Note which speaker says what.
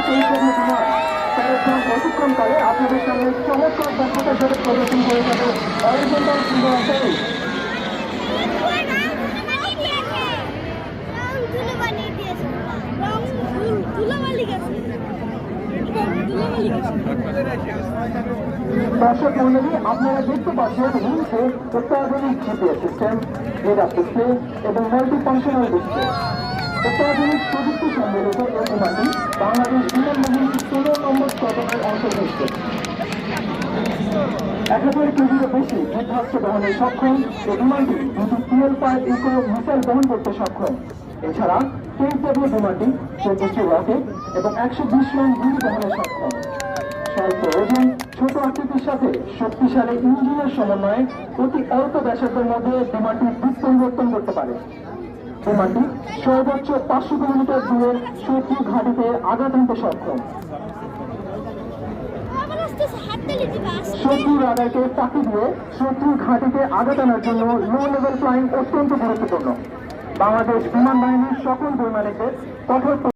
Speaker 1: সেই জন্য বিমান প্রশিক্ষণকালে আপনাদের সামনে চমৎকার দক্ষতার সাথে প্রদর্শন করে যাবে অরিজেন্টাল সিঙ্গার দর্শক মন্ডলী, আপনারা দেখতে পাচ্ছেন রুমসে অত্যাধুনিক জিপিএস সিস্টেম, রেডার ডিসপ্লে এবং মাল্টি ফাংশনাল ডিসপ্লে। অত্যাধুনিক প্রযুক্তি সম্বলিত এই বিমানটি বাংলাদেশ বিমান বাহিনীর 16 নম্বর শতকের অন্তর্ভুক্ত। 1000 কেজিরও বেশি যুদ্ধাস্ত্র বহনে সক্ষম এই বিমানটি দুটি PL-5 ইকো মিসাইল বহন করতে সক্ষম। এছাড়া KW বিমানটি 14টি রকেট এবং 120 রান গুলি বহনে সক্ষম। স্বল্প ওজন, ছোট আকৃতির সাথে শক্তিশালী ইঞ্জিনের সমন্বয়ে অতি অল্প ব্যাসার্ধের মধ্যে বিমানটি দিক পরিবর্তন করতে পারে। বিমানটি সর্বোচ্চ 500 কিলোমিটার দূরের শত্রু ঘাঁটিতে আঘাত হানতে সক্ষম। শত্রু রাডারকে ফাঁকি দিয়ে শত্রুর ঘাঁটিতে আঘাত আনার জন্য লো লেভেল ফ্লাইং অত্যন্ত গুরুত্বপূর্ণ। বাংলাদেশ বিমান বাহিনীর সকল বৈমানিকদের কঠোর